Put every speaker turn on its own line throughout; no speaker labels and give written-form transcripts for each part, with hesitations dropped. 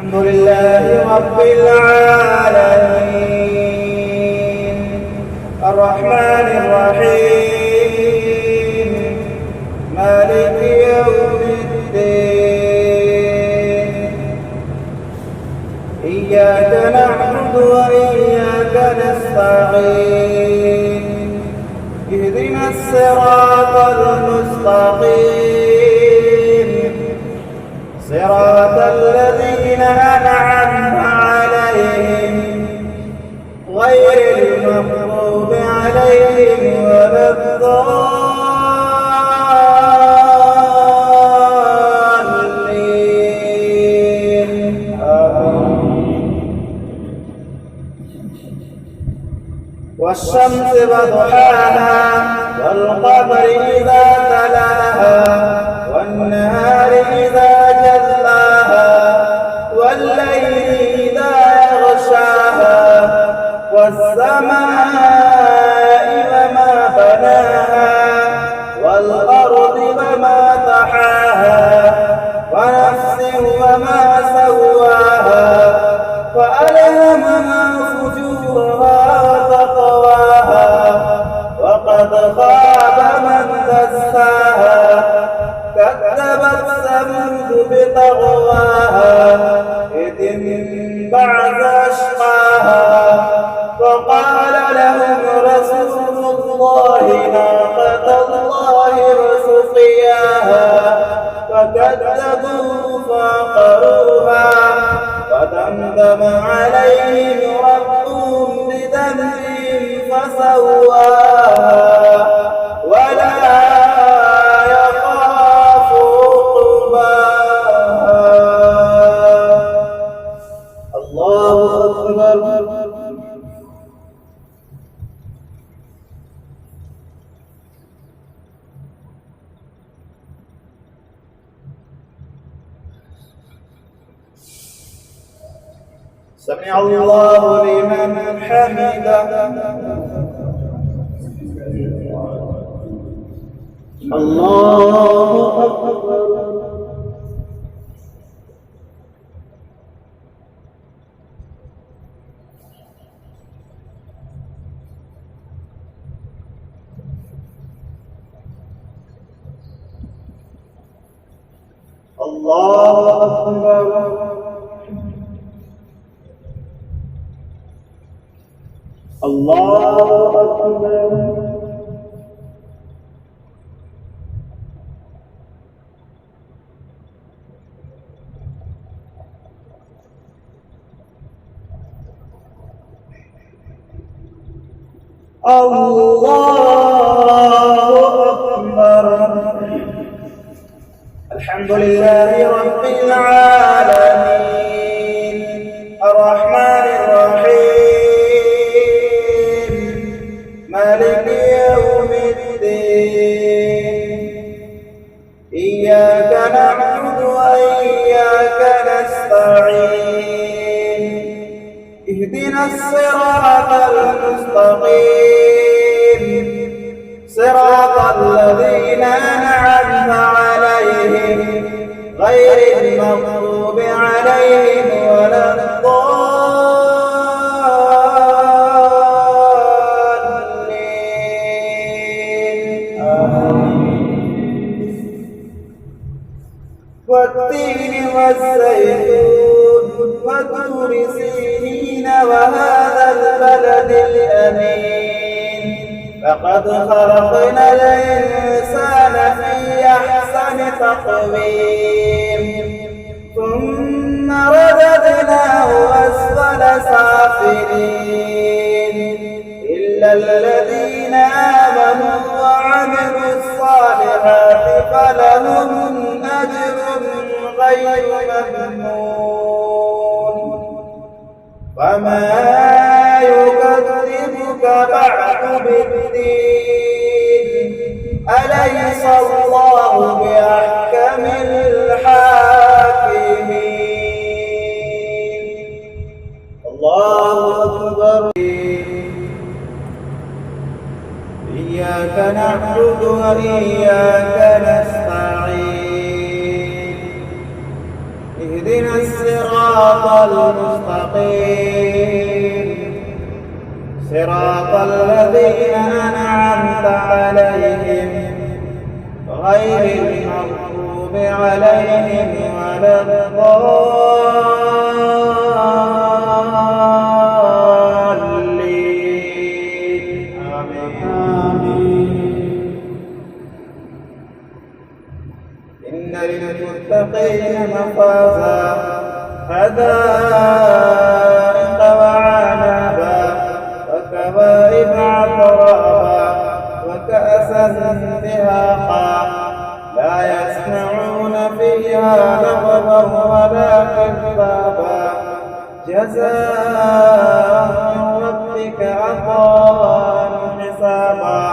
الحمد لله رب العالمين الرحمن الرحيم مالك يوم الدين إياك نعبد وإياك نستعين اهدنا الصراط المستقيم صراط الذين أنعمت عليهم غير المغضوب عليهم ولا الضالين آمين. والشمس وضحاها والقمر إذا تلاها والنهار إذا جلاها والليل إذا يغشاها والسماء وما بناها والأرض وما طحاها ونفس وما سواها فألهمها فجورها وتقواها وقد خاب من دساها كذبت ثمود بطغواها إذ انبعث أشقاها فقال لهم رسول الله ناقة الله وسقياها فكذبوا فعقروها فدمدم عليهم ربهم بذنبهم فسواها ولا يخاف عقباها. الله أكبر. سمع الله لمن حمده. الله أكبر. الله أكبر. الله أكبر. الله أكبر. الحمد لله رب العالمين الرحمن الرحيم مالك يوم الدين إياك نعبد وإياك نستعين اهدنا الصراط المستقيم صراط الذين أنعمت عليهم غير المغضوب عليهم ولا الضالين آمين. والتين والزيتون وطور سينين وهذا البلد الأمين لقد خلقنا الإنسان في أحسن تقويم ثم رددناه أسفل سافلين إلا الذين آمنوا وعملوا الصالحات فلهم أجر غير ممنون وما يكذبك بعد بالدين أليس الله بأحكم الحاكمين. الله أكبر. إياك نعبد وإياك نستعين اهدنا الصراط الصراط المستقيم صراط الذين أنعمت عليهم غير المغضوب عليهم ولا الضالين آمين. إن للمتقين مفازا حدائق وعنبا وكواعب أترابا وكأسا دهاقا لا يسمعون فيها لغوا ولا كذابا جزاء من ربك عطاء حسابا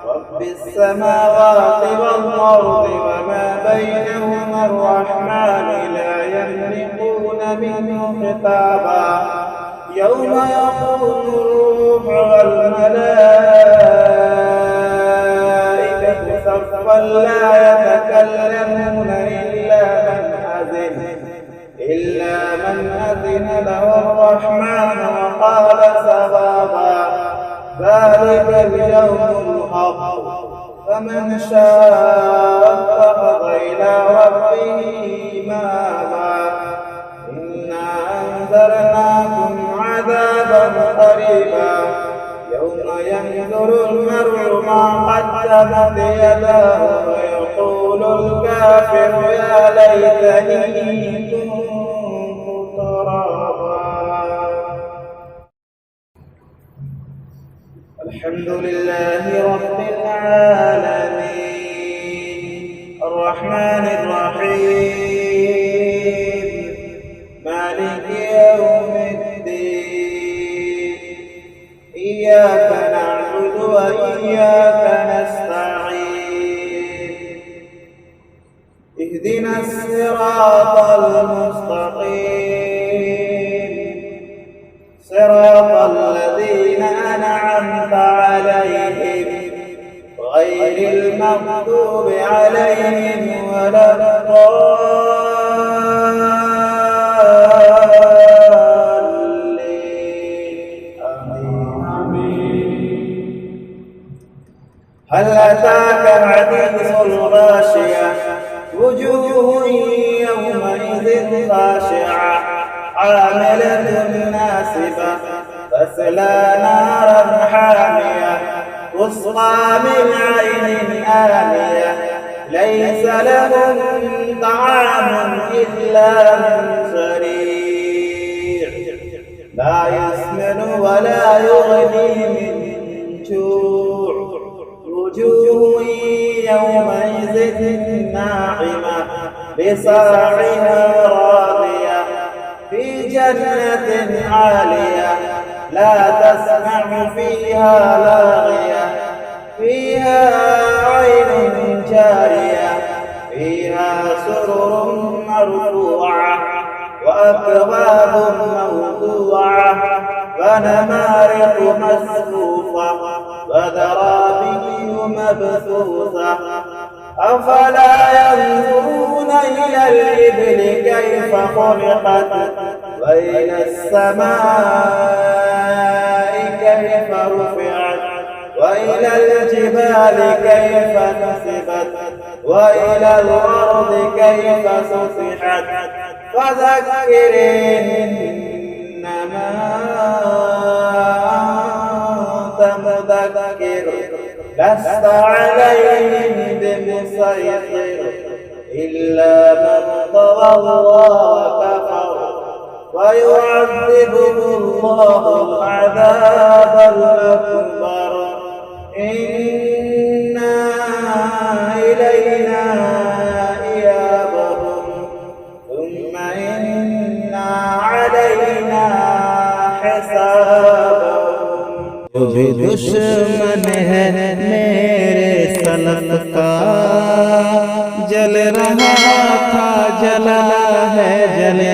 رب السماوات والأرض وما بينهما الرحمن لا يملكون منه خطابا يوم يقوم الروح والملائكة صفا لا يتكلمون إلا من أذن له الرحمن وقال صوابا ذلك اليوم الحق فمن شاء اتخذ إلى ربه مآبا إنا أنذرناكم عذابا قريبا يوم ينظر المرء ما قدمت يداه ويقول الكافر يا ليتني كنت ترابا. الحمد لله رب العالمين الرحمن الرحيم مالك يوم الدين إياك نعبد وإياك نستعين اهدنا الصراط المستقيم صراط الذين أنعمت عليهم غير المغضوب عليهم ولا الضالين آمين. هل أتاك حديث الغاشية وجوه يومئذ خاشعة عاملة ناصبة تصلى نارا حامية تسقى من عين آنية ليس لهم طعام إلا من ضريع لا يسمن ولا يغني من جوع وجوه يومئذ ناعمة لسعيها راضية في جنة عالية لا تسمع فيها لاغية فيها عين جارية فيها سرر مرفوعة وأكواب موضوعة ونمارق مصفوفة وزرابي مبثوثة أفلا ينظرون إلى الإبل كيف خلقت وإلى السماء كيف رفعت وإلى الجبال كيف نصبت وإلى الأرض كيف سطحت فذكر إنما أنت مذكر لست عليهم بمسيطر إلا من طغى الله وكفر ويعذبه الله العذاب الأكبر إن إلينا إيابهم ثم إن علينا حسابهم. जो भी दुश्मन है मेरे सलफ का जल रहा था जला है जले